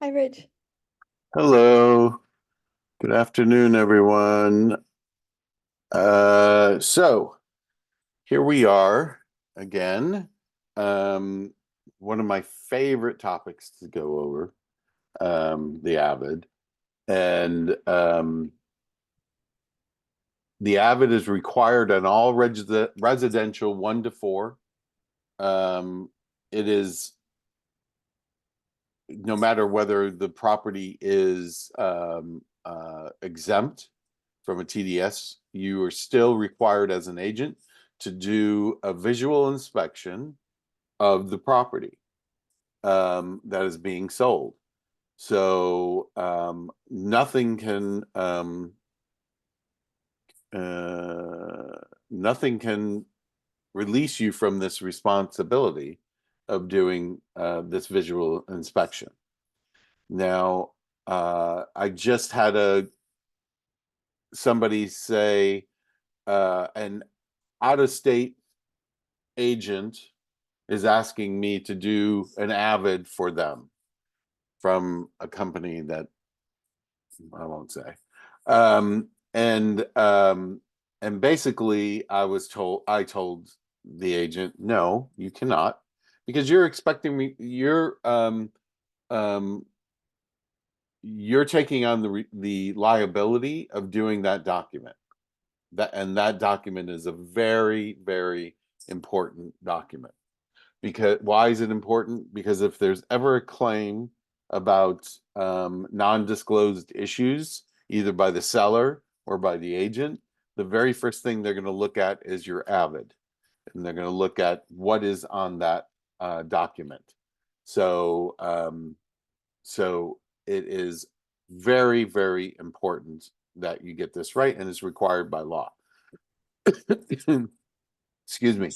Hi, Rich. Hello, good afternoon, everyone. So here we are again. Um, One of my favorite topics to go over, the AVID. And the AVID is required on all residential 1 to 4. Um, it is no matter whether the property is exempt from a TDS, you are still required as an agent to do a visual inspection of the property that is being sold. So uh, nothing can release you from this responsibility of doing this visual inspection. Now, I just had a somebody say an out-of-state agent is asking me to do an AVID for them from a company that I won't say. Um, and um, and basically, I told the agent, no, you cannot, because um, you're taking on the liability of doing that document. That document is a very, very important document. Because why is it important? Because if there's ever a claim about non-disclosed issues, either by the seller or by the agent, the very first thing they're going to look at is your AVID, and they're going to look at what is on that document. So, so it is very, very important that you get this right, and it's required by law. Excuse me.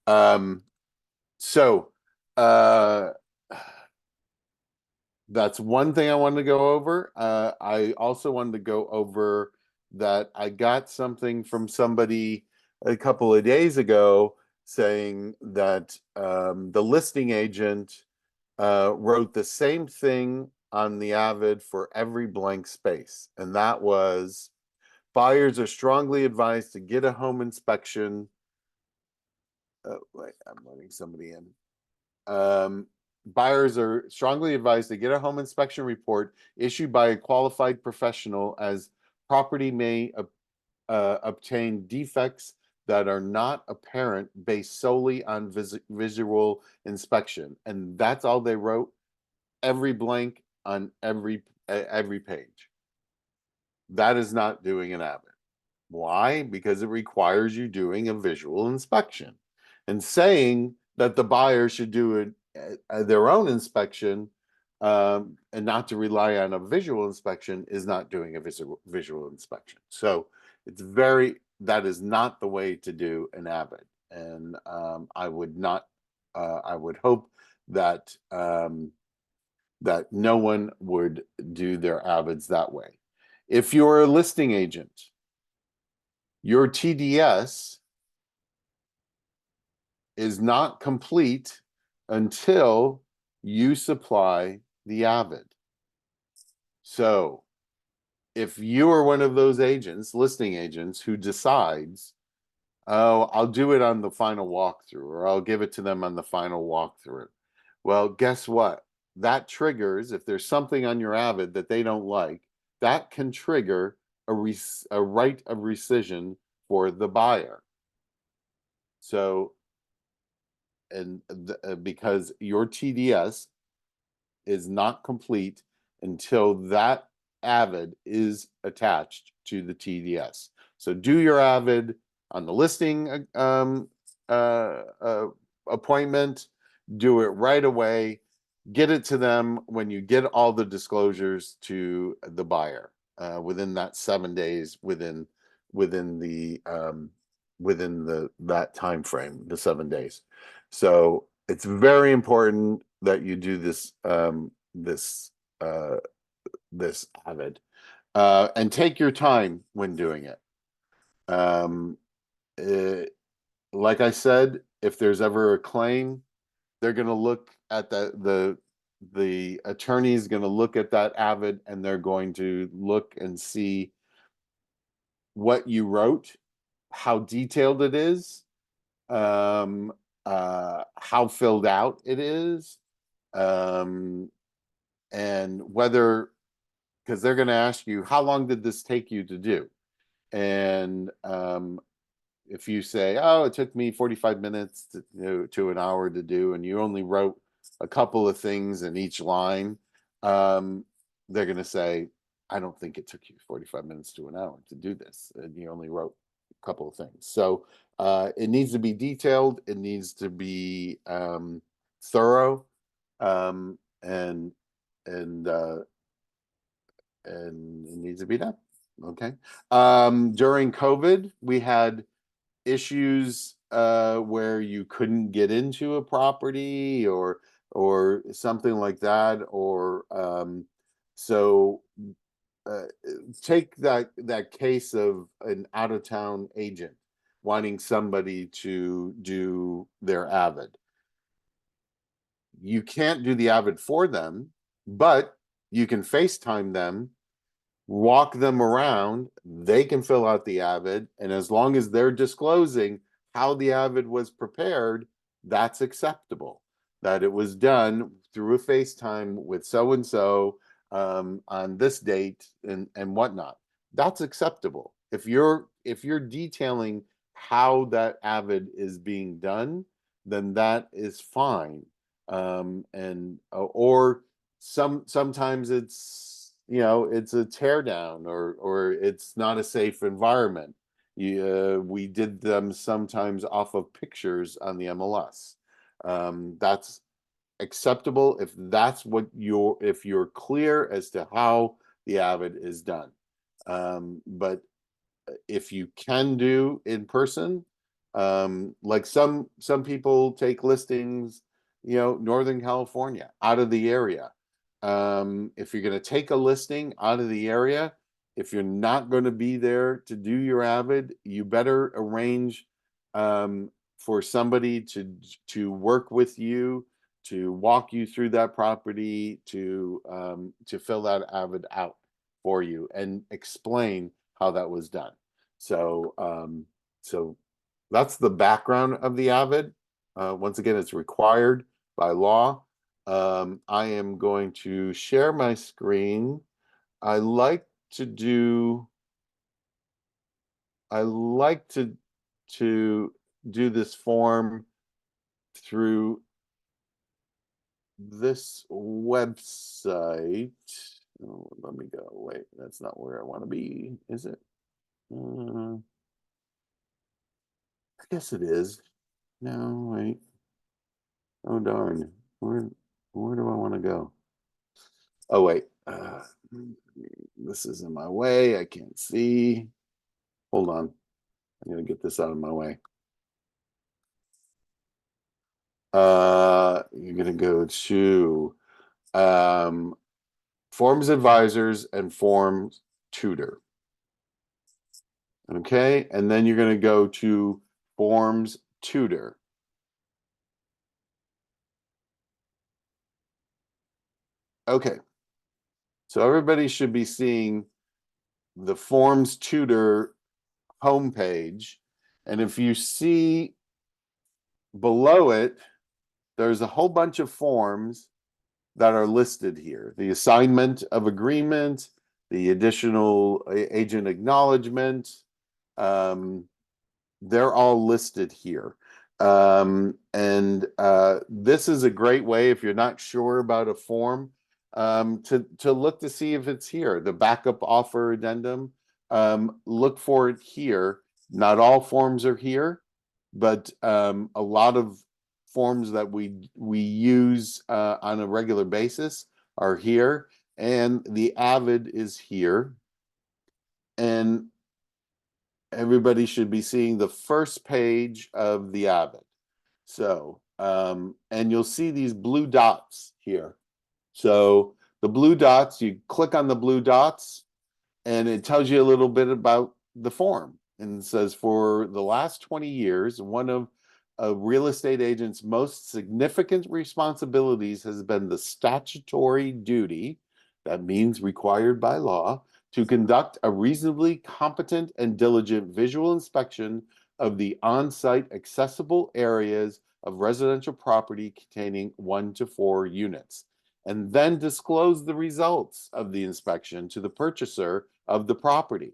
Um, so uh, that's one thing I wanted to go over. I also wanted to go over that I got something from somebody a couple of days ago saying that the listing agent wrote the same thing on the Avid for every blank space, and that was buyers are strongly advised to get a home inspection. Wait, I'm letting somebody in. Um, Buyers are strongly advised to get a home inspection report issued by a qualified professional, as property may obtain defects that are not apparent based solely on visual inspection. And that's all they wrote, every blank on every page. That is not doing an Avid. Why? Because it requires you doing a visual inspection. And saying that the buyer should do their own inspection and not to rely on a visual inspection is not doing a visual inspection. So that is not the way to do an Avid. And I would not, I would hope that that no one would do their Avids that way. If you're a listing agent, your TDS is not complete until you supply the Avid. So if you are one of those agents, listing agents, who decides, oh, I'll do it on the final walkthrough, or I'll give it to them on the final walkthrough. Well, guess what? That triggers, if there's something on your Avid that they don't like, that can trigger a right of rescission for the buyer. So, because your TDS is not complete until that Avid is attached to the TDS. So do your Avid on the listing appointment, do it right away, get it to them when you get all the disclosures to the buyer within that 7 days, within the that time frame, the 7 days. So it's very important that you do this uh, this Avid, and take your time when doing it. Um, eh, like I said, if there's ever a claim, they're going to look at the attorney is going to look at that AVID and they're going to look and see what you wrote, how detailed it is, um, how filled out it is, um, and whether, because they're going to ask you, how long did this take you to do? And if you say, oh, it took me 45 minutes to an hour to do, and you only wrote a couple of things in each line, they're going to say, I don't think it took you 45 minutes to an hour to do this. And you only wrote a couple of things. So it needs to be detailed. It needs to be thorough, um, and and uh, and it needs to be done. Okay. During COVID, we had issues where you couldn't get into a property or something like that, or so uh, take that case of an out of town agent wanting somebody to do their AVID. You can't do the AVID for them, but you can FaceTime them, walk them around. They can fill out the AVID, and as long as they're disclosing how the AVID was prepared, that's acceptable. That it was done through a FaceTime with so and so on this date and whatnot. That's acceptable. If you're detailing how that AVID is being done, then that is fine. And or sometimes it's a tear down, or it's not a safe environment. We did them sometimes off of pictures on the MLS. That's acceptable if you're clear as to how the AVID is done. But if you can do in person, like some people take listings, Northern California, out of the area. If you're going to take a listing out of the area, if you're not going to be there to do your AVID, you better arrange for somebody to work with you, to walk you through that property, to fill that AVID out for you and explain how that was done. So that's the background of the AVID. Once again, it's required by law. I am going to share my screen. I like to do I like to do this form through this website. Oh, let me go. Wait, that's not where I want to be, is it? I guess it is. No, wait. Oh darn. Where do I want to go? Oh wait. This is in my way. I can't see. Hold on. I'm gonna get this out of my way. You're gonna go to um, Forms Advisors and Forms Tutor. Okay, and then you're gonna go to Forms Tutor. Okay, so everybody should be seeing the Forms Tutor homepage, and if you see below it, there's a whole bunch of forms that are listed here. The assignment of agreement, the additional agent acknowledgement, um, they're all listed here. And this is a great way, if you're not sure about a form, to look to see if it's here. The backup offer addendum, look for it here. Not all forms are here, but a lot of forms that we use on a regular basis are here, and the AVID is here. And everybody should be seeing the first page of the AVID. So, and you'll see these blue dots here. So the blue dots, you click on the blue dots and it tells you a little bit about the form. And it says, for the last 20 years, one of a real estate agent's most significant responsibilities has been the statutory duty, that means required by law, to conduct a reasonably competent and diligent visual inspection of the on-site accessible areas of residential property containing 1 to 4 units, and then disclose the results of the inspection to the purchaser of the property.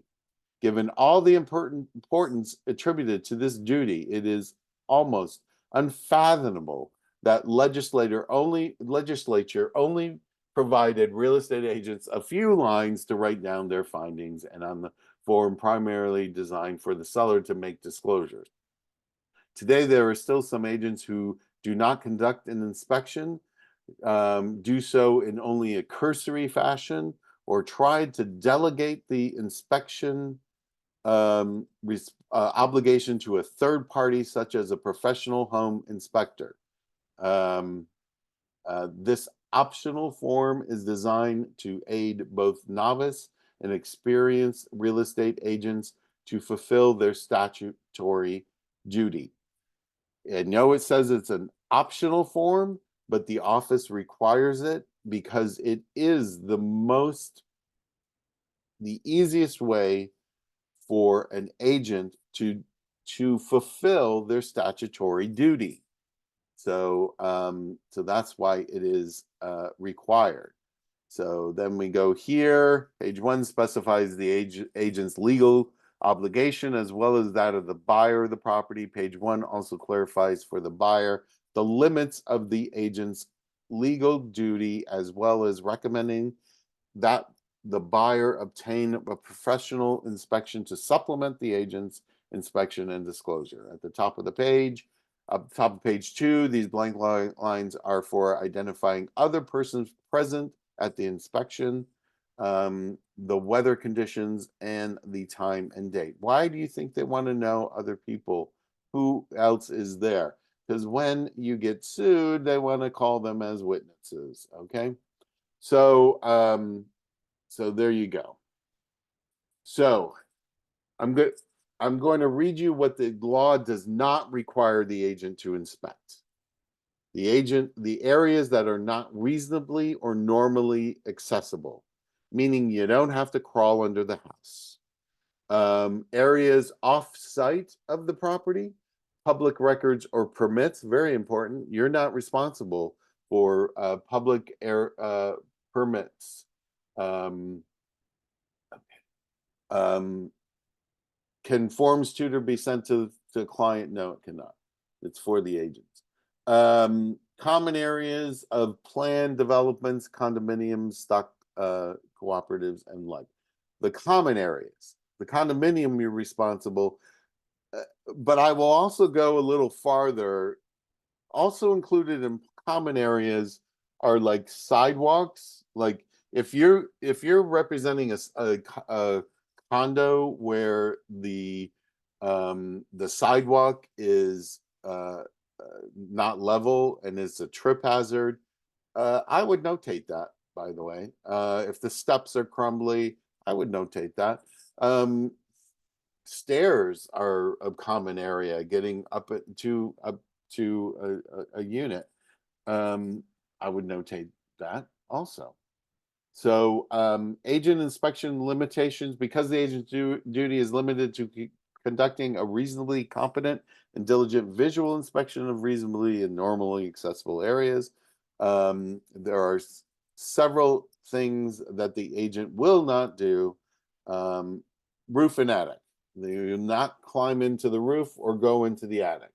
Given all the importance attributed to this duty, it is almost unfathomable that legislature only provided real estate agents a few lines to write down their findings, and on the form primarily designed for the seller to make disclosures. Today, there are still some agents who do not conduct an inspection, do so in only a cursory fashion, or try to delegate the inspection obligation to a third party, such as a professional home inspector. This optional form is designed to aid both novice and experienced real estate agents to fulfill their statutory duty. I know it says it's an optional form, but the office requires it because it is the easiest way for an agent to fulfill their statutory duty. So that's why it is required. So then we go here. Page 1 specifies the agent's legal obligation as well as that of the buyer of the property. Page 1 also clarifies for the buyer the limits of the agent's legal duty, as well as recommending that the buyer obtain a professional inspection to supplement the agent's inspection and disclosure. At the top of the page, up top of page 2, these blank lines are for identifying other persons present at the inspection, the weather conditions, and the time and date. Why do you think they want to know other people? Who else is there? Because when you get sued, they want to call them as witnesses, okay? So, so there you go. So I'm going to read you what the law does not require the agent to inspect. The areas that are not reasonably or normally accessible, meaning you don't have to crawl under the house. Areas off-site of the property, public records or permits, very important. You're not responsible for public permits. Can Forms tutor be sent to the client? No, it cannot. It's for the agents. Common areas of planned developments, condominiums, stock cooperatives, and like. The common areas. The condominium, you're responsible. But I will also go a little farther. Also included in common areas are like sidewalks. Like if you're representing a condo where the sidewalk is not level and it's a trip hazard, I would notate that, by the way. If the steps are crumbly, I would notate that. Stairs are a common area, getting up to a unit. I would notate that also. So agent inspection limitations, because the agent's duty is limited to conducting a reasonably competent and diligent visual inspection of reasonably and normally accessible areas. There are several things that the agent will not do. Roof and attic. They will not climb into the roof or go into the attic.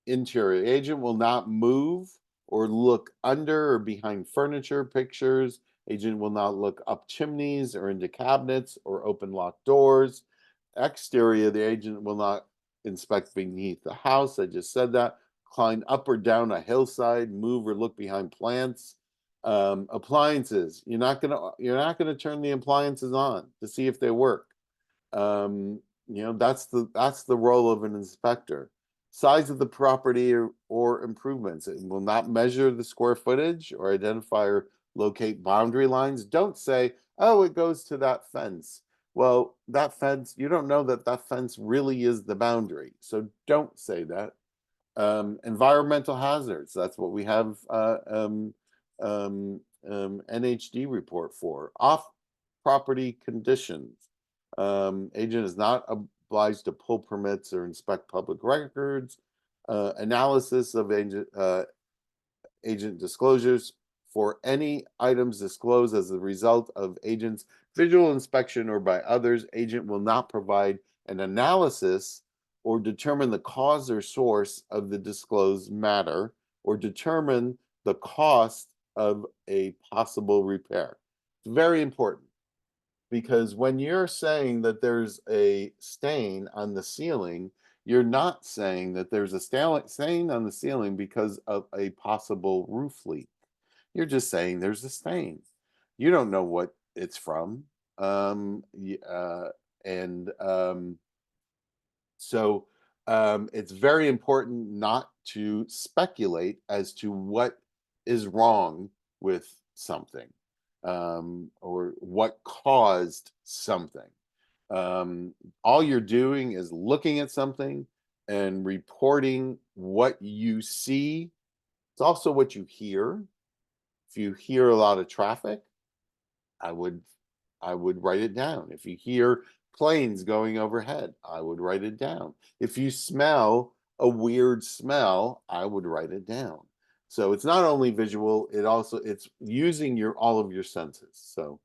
Interior. Agent will not move or look under or behind furniture, pictures. Agent will not look up chimneys or into cabinets or open locked doors. Exterior, the agent will not inspect beneath the house. I just said that. Climb up or down a hillside, move or look behind plants. Appliances. You're not gonna turn the appliances on to see if they work. That's the role of an inspector. Size of the property or improvements. It will not measure the square footage or identify or locate boundary lines. Don't say, oh, it goes to that fence. Well, that fence, you don't know that that fence really is the boundary. So don't say that. Environmental hazards, that's what we have NHD report for. Off property conditions. Agent is not obliged to pull permits or inspect public records. Analysis of agent disclosures for any items disclosed as a result of agent's visual inspection or by others. Agent will not provide an analysis or determine the cause or source of the disclosed matter or determine the cost of a possible repair. It's very important because when you're saying that there's a stain on the ceiling, you're not saying that there's a stain on the ceiling because of a possible roof leak. You're just saying there's a stain. You don't know what it's from. And so it's very important not to speculate as to what is wrong with something or what caused something. All you're doing is looking at something and reporting what you see. It's also what you hear. If you hear a lot of traffic, I would write it down. If you hear planes going overhead, I would write it down. If you smell a weird smell, I would write it down. So it's not only visual, it's using all of your senses. So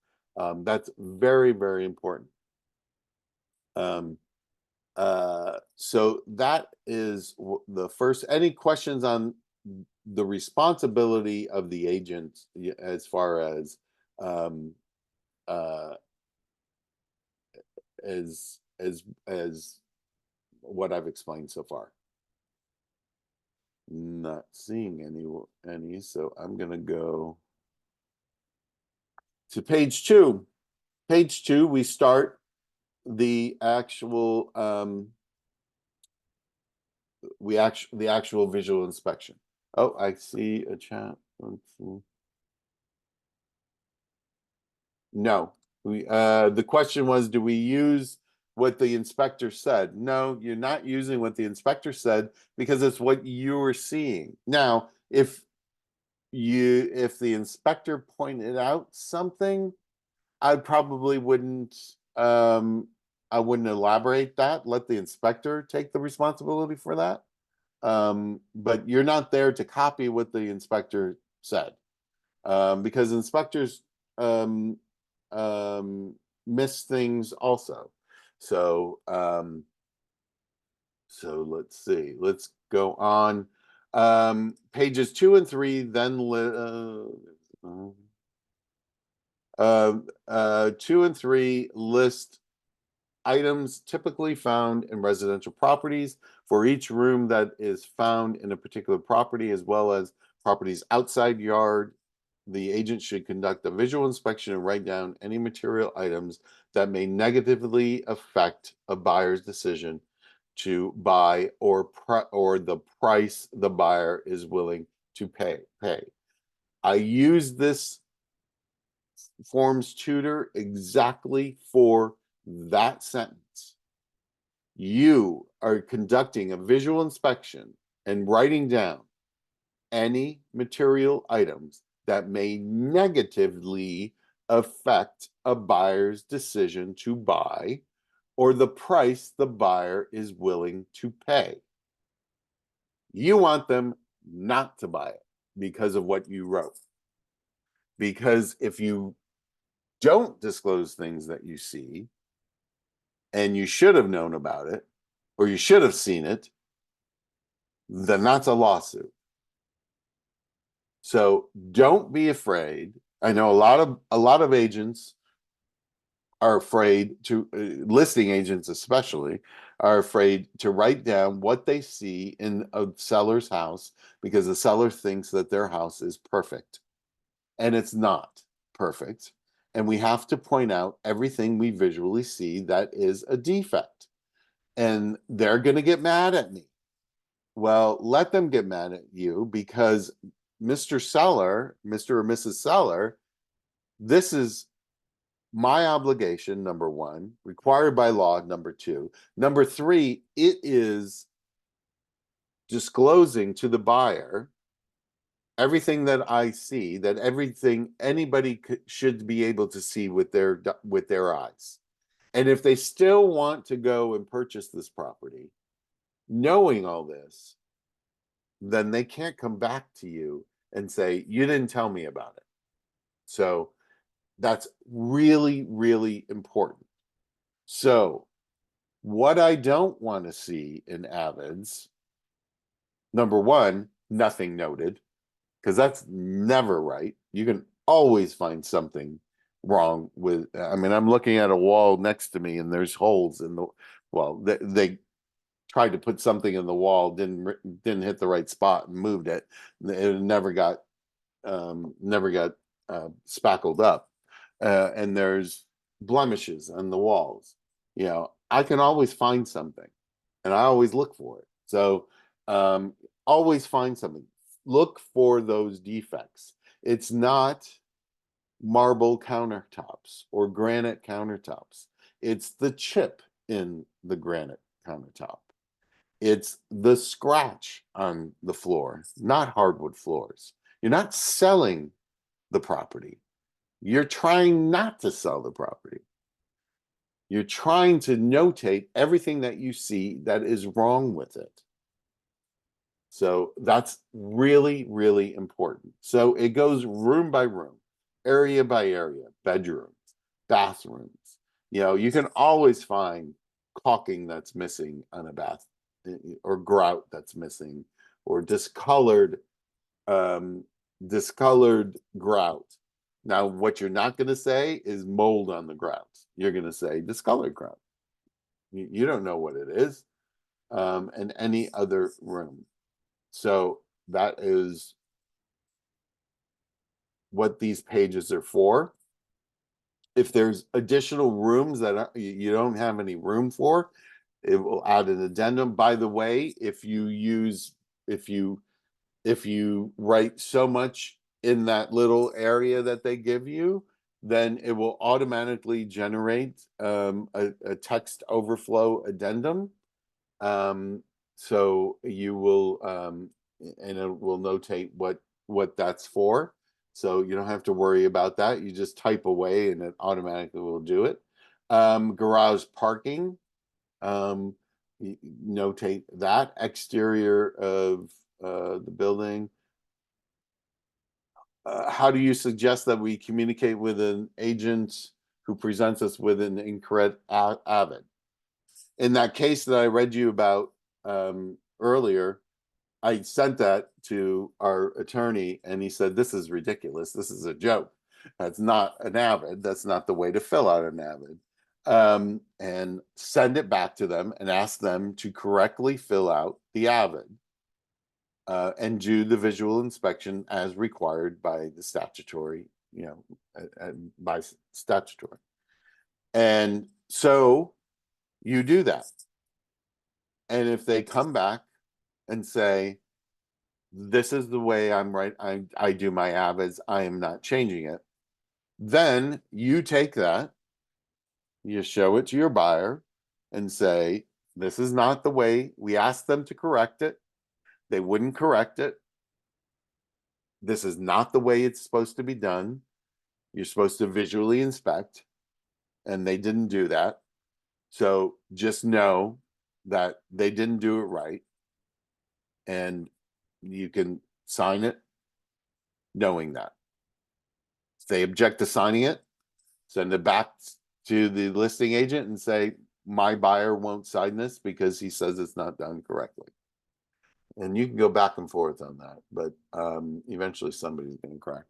that's very, very important. So that is the first. Any questions on the responsibility of the agent as far as um, uh, as what I've explained so far? Not seeing any, so I'm gonna go to page 2. Page 2, we start the actual the actual visual inspection. Oh, I see a chat. Let's see. No. The question was, do we use what the inspector said? No, you're not using what the inspector said because it's what you were seeing. Now, if the inspector pointed out something, I probably wouldn't I wouldn't elaborate that. Let the inspector take the responsibility for that. But you're not there to copy what the inspector said. Because inspectors um, um, miss things also. So so let's see. Let's go on. Pages 2 and 3 then 2 and 3 list items typically found in residential properties for each room that is found in a particular property, as well as properties outside yard. The agent should conduct a visual inspection and write down any material items that may negatively affect a buyer's decision to buy or the price the buyer is willing to pay. I use this forms tutor exactly for that sentence. You are conducting a visual inspection and writing down any material items that may negatively affect a buyer's decision to buy or the price the buyer is willing to pay. You want them not to buy it because of what you wrote. Because if you don't disclose things that you see and you should have known about it or you should have seen it, then that's a lawsuit. So don't be afraid. I know a lot of agents are afraid to listing agents especially are afraid to write down what they see in a seller's house because the seller thinks that their house is perfect and it's not perfect, and we have to point out everything we visually see that is a defect, and they're going to get mad at me. Well, let them get mad at you because Mr. Seller, Mr. or Mrs. Seller, this is my obligation, number one, required by law, number two. Number three, it is disclosing to the buyer everything that I see, that everything anybody should be able to see with their eyes. And if they still want to go and purchase this property, knowing all this, then they can't come back to you and say, you didn't tell me about it. So that's really, really important. So what I don't want to see in AVIDs, number one, nothing noted, because that's never right. You can always find something wrong with, I mean, I'm looking at a wall next to me and there's holes in the, well, they tried to put something in the wall, didn't hit the right spot and moved it. It never got spackled up. And there's blemishes on the walls. You know, I can always find something and I always look for it. So always find something. Look for those defects. It's not marble countertops or granite countertops. It's the chip in the granite countertop. It's the scratch on the floor, not hardwood floors. You're not selling the property. You're trying not to sell the property. You're trying to notate everything that you see that is wrong with it. So that's really, really important. So it goes room by room, area by area, bedrooms, bathrooms. You know, you can always find caulking that's missing on a bath, or grout that's missing, or discolored grout. Now, what you're not going to say is mold on the grout. You're going to say discolored grout. You don't know what it is. In any other room. So that is what these pages are for. If there's additional rooms that you don't have any room for, it will add an addendum. By the way, if you write so much in that little area that they give you, then it will automatically generate a text overflow addendum. So you will and it will notate what that's for. So you don't have to worry about that. You just type away and it automatically will do it. Garage parking, notate that. Exterior of the building. How do you suggest that we communicate with an agent who presents us with an incorrect AVID? In that case that I read you about earlier, I sent that to our attorney and he said, this is ridiculous. This is a joke. That's not an AVID. That's not the way to fill out an AVID. And send it back to them and ask them to correctly fill out the AVID and do the visual inspection as required by the statutory, by statutory. And so you do that. And if they come back and say, this is the way I'm right, I do my AVIDs, I am not changing it, then you take that, you show it to your buyer and say, this is not the way. We asked them to correct it. They wouldn't correct it. This is not the way it's supposed to be done. You're supposed to visually inspect, and they didn't do that. So just know that they didn't do it right. And you can sign it knowing that. If they object to signing it, send it back to the listing agent and say, my buyer won't sign this because he says it's not done correctly. And you can go back and forth on that, but eventually somebody's going to crack.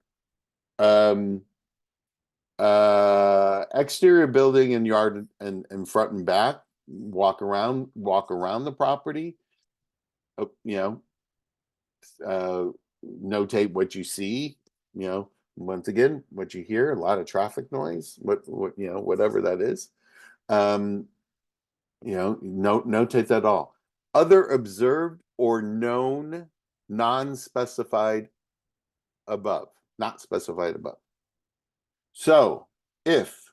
Exterior building and yard and front and back, walk around the property, notate what you see, once again, what you hear, a lot of traffic noise, whatever that is. Notate that all. Other observed or known non-specified above, not specified above. So if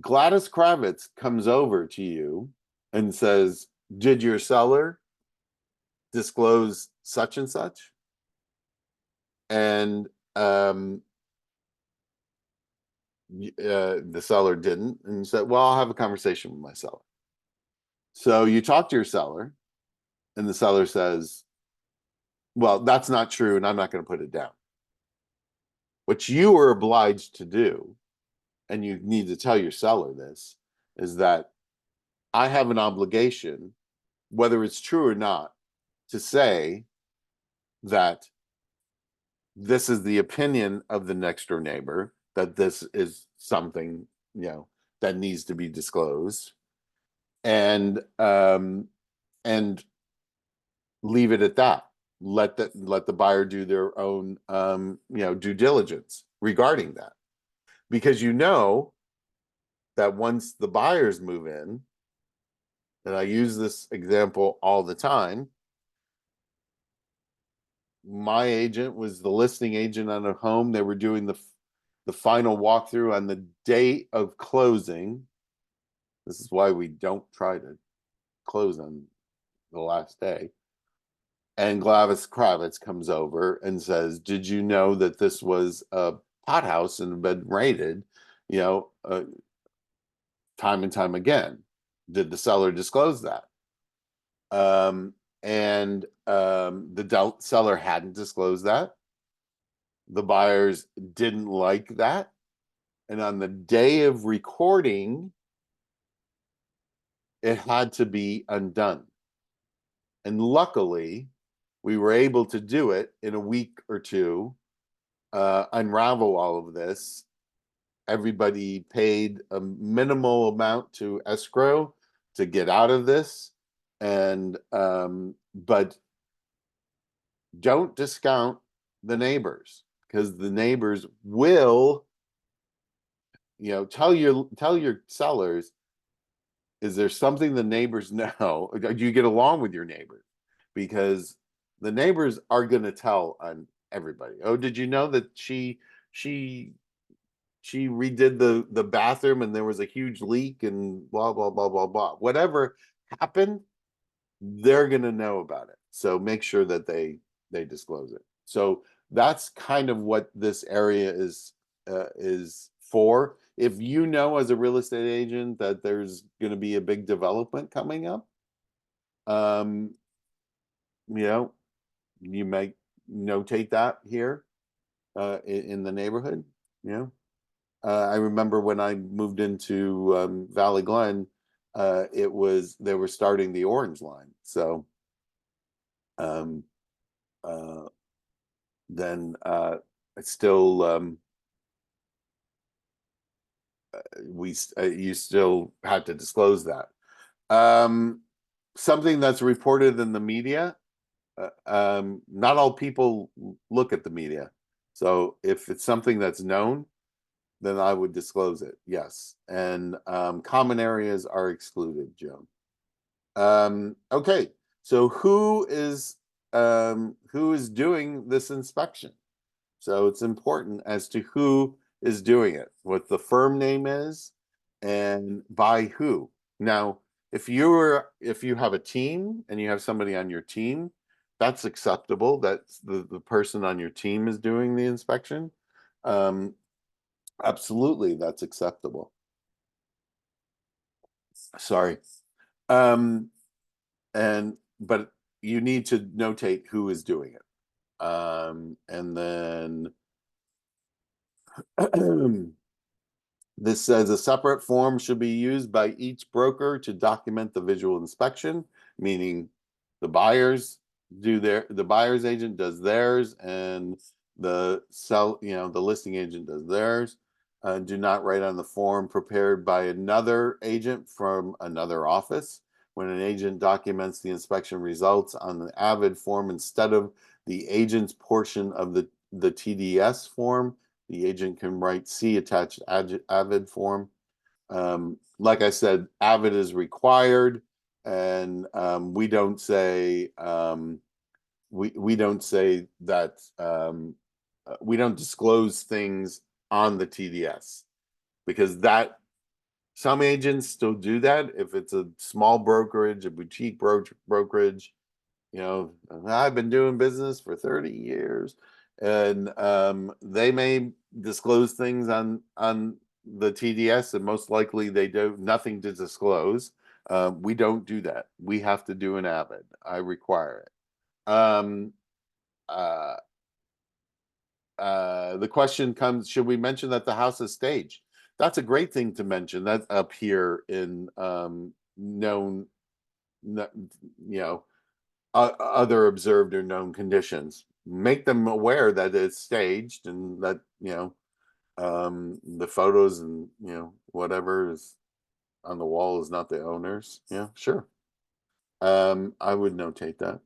Gladys Kravitz comes over to you and says, "Did your seller disclose such and such?" And the seller didn't, and you said, "Well, I'll have a conversation with my seller." So you talk to your seller, and the seller says, "Well, that's not true, and I'm not going to put it down." What you are obliged to do, and you need to tell your seller this, is that I have an obligation, whether it's true or not, to say that this is the opinion of the next door neighbor, that this is something, that needs to be disclosed, and and leave it at that. Let the buyer do their own due diligence regarding that, because that once the buyers move in, and I use this example all the time, my agent was the listing agent on a home. They were doing the final walkthrough on the day of closing. This is why we don't try to close on the last day. And Gladys Kravitz comes over and says, "Did you know that this was a pot house and been raided, you know, uh, time and time again? Did the seller disclose that?" Um, and the seller hadn't disclosed that. The buyers didn't like that. And on the day of recording, it had to be undone. And luckily, we were able to do it in a week or two, unravel all of this. Everybody paid a minimal amount to escrow to get out of this. And but don't discount the neighbors, because the neighbors will, tell your sellers, is there something the neighbors know? Do you get along with your neighbors? Because the neighbors are going to tell on everybody. Oh, did you know that she she redid the bathroom and there was a huge leak and blah blah blah blah blah. Whatever happened, they're going to know about it. So make sure that they disclose it. So that's kind of what this area is for. If you know as a real estate agent that there's going to be a big development coming up, um, you know, you may notate that here in the neighborhood. You know, I remember when I moved into Valley Glen, they were starting the Orange Line, so um, uh, then it's still you still had to disclose that. Um, Something that's reported in the media, not all people look at the media. So if it's something that's known, then I would disclose it. Yes. And common areas are excluded, Joe. Okay. So who is doing this inspection? So it's important as to who is doing it, what the firm name is, and by who. Now, if you have a team and you have somebody on your team, that's acceptable. That's the person on your team is doing the inspection. Um, Absolutely, that's acceptable. Sorry. Um, but you need to notate who is doing it. And then this says a separate form should be used by each broker to document the visual inspection, meaning the buyer's agent does theirs, and the listing agent does theirs. Do not write on the form prepared by another agent from another office. When an agent documents the inspection results on the AVID form instead of the agent's portion of the TDS form, the agent can write C attached AVID form. Like I said, AVID is required, and we don't say that we don't disclose things on the TDS, because Some agents still do that. If it's a small brokerage, a boutique brokerage, you know, I've been doing business for 30 years, and they may disclose things on the TDS, and most likely they do nothing to disclose. We don't do that. We have to do an AVID. I require it. Uh, the question comes, should we mention that the house is staged? That's a great thing to mention. That up here in known, you know, other observed or known conditions. Make them aware that it's staged and that, you know, the photos and, you know, whatever is on the wall is not the owner's. Yeah, sure. I would notate that.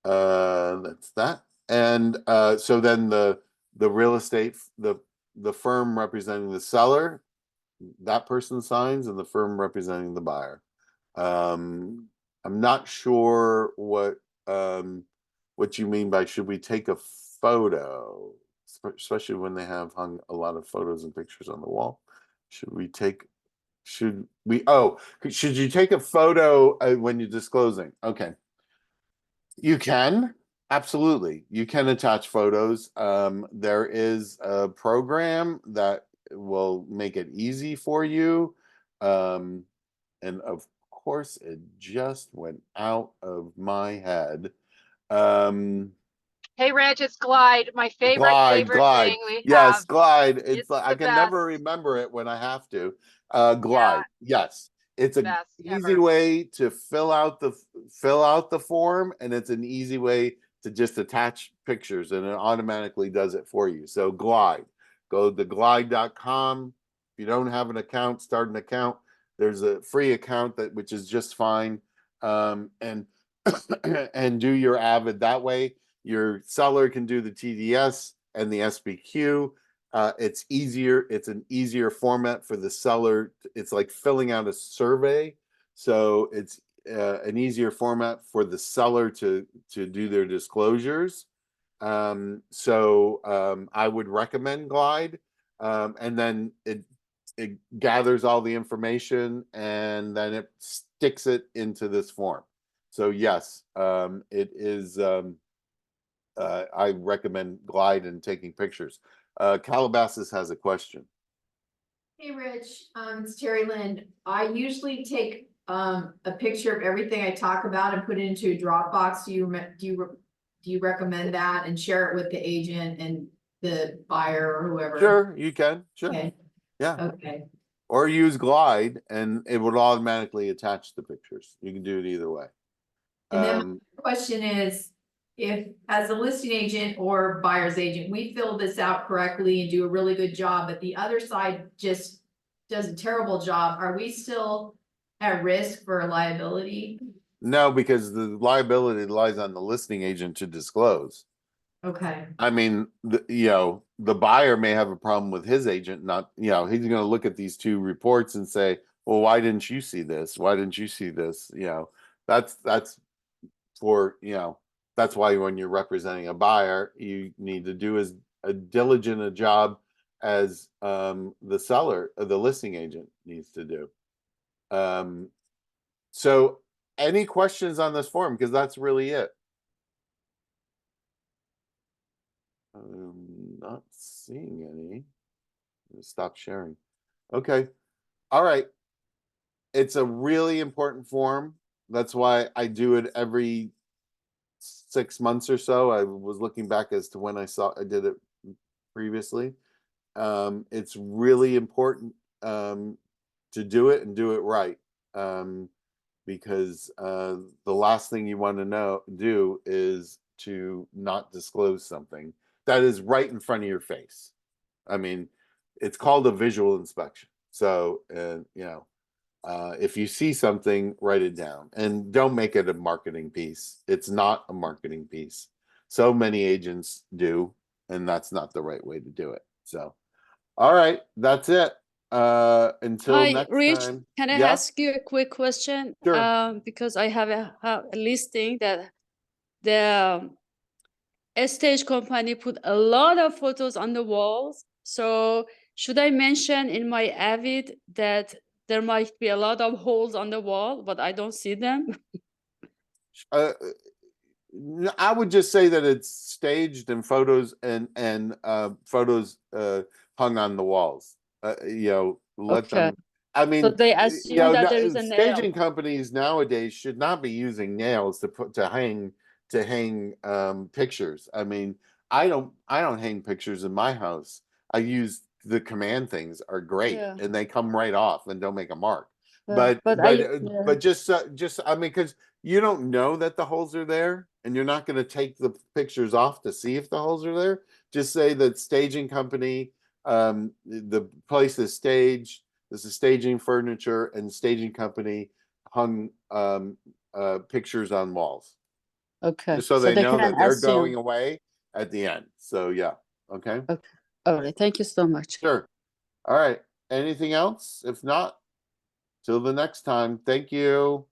That's that. And so then the real estate, the firm representing the seller, that person signs, and the firm representing the buyer. I'm not sure what you mean by should we take a photo, especially when they have hung a lot of photos and pictures on the wall. Should we should you take a photo when you're disclosing? Okay. You can, absolutely. You can attach photos. There is a program that will make it easy for you. And of course, it just went out of my head. Hey, Reg, it's Glide, my favorite Glide. thing we Yes, have. Glide. It's It's like I the can never best. remember it when I have to. Yeah, Glide. Yes. It's an best easy ever. way to fill out the form, and it's an easy way to just attach pictures, and it automatically does it for you. So Glide. Go to glide.com. If you don't have an account, start an account. There's a free account which is just fine. And and do your AVID that way. Your seller can do the TDS and the SBQ. It's easier. It's an easier format for the seller. It's like filling out a survey. So it's an easier format for the seller to do their disclosures. I would recommend Glide. And then it gathers all the information and then it sticks it into this form. So yes, it is. I recommend Glide and taking pictures. Calabasas has a question. Hey, Rich, it's Terry Lynn. I usually take a picture of everything I talk about and put it into a Dropbox. Do you recommend that and share it with the agent and the buyer or whoever? Sure, you can. Sure. Okay. Yeah. Okay. Or use Glide and it would automatically attach the pictures. You can do it either way. And then my question is, if as a listing agent or buyer's agent, we fill this out correctly and do a really good job, but the other side just does a terrible job, are we still at risk for liability? No, because the liability lies on the listing agent to disclose. Okay. I mean, the buyer may have a problem with his agent, not, he's going to look at these two reports and say, well, why didn't you see this? Why didn't you see this? That's for, that's why when you're representing a buyer, you need to do as a diligent a job as the seller, the listing agent needs to do. So any questions on this form? Because that's really it. I'm not seeing any. Stop sharing. Okay. All right. It's a really important form. That's why I do it every 6 months or so. I was looking back as to when I did it previously. It's really important to do it and do it right. Because the last thing you want to do is to not disclose something that is right in front of your face. I mean, it's called a visual inspection. So, if you see something, write it down and don't make it a marketing piece. It's not a marketing piece. So many agents do, and that's not the right way to do it. So, all right, that's it. Until Hi, next Rich, time. can I Yeah, ask you a quick question? sure. Because I have a listing that the estate company put a lot of photos on the walls. So should I mention in my AVID that there might be a lot of holes on the wall, but I don't see them? Uh, I would just say that it's staged and photos photos hung on the walls. Let Okay. them. I mean, So they assume that there is a nail. staging companies nowadays should not be using nails to hang pictures. I mean, I don't hang pictures in my house. I use the command things are great, Yeah. and they come right off and don't make a mark. Yeah, But just I mean, because you don't know that the holes are there, and you're not going to take the pictures off to see if the holes are there. Just say that staging company, the place is staged. This is staging furniture, and staging company hung pictures on walls, Okay. just so So they they know can that they're assume. going away at the end. So yeah, okay, Okay. All right. Thank you so much. sure. All right. Anything else? If not, till the next time. Thank you.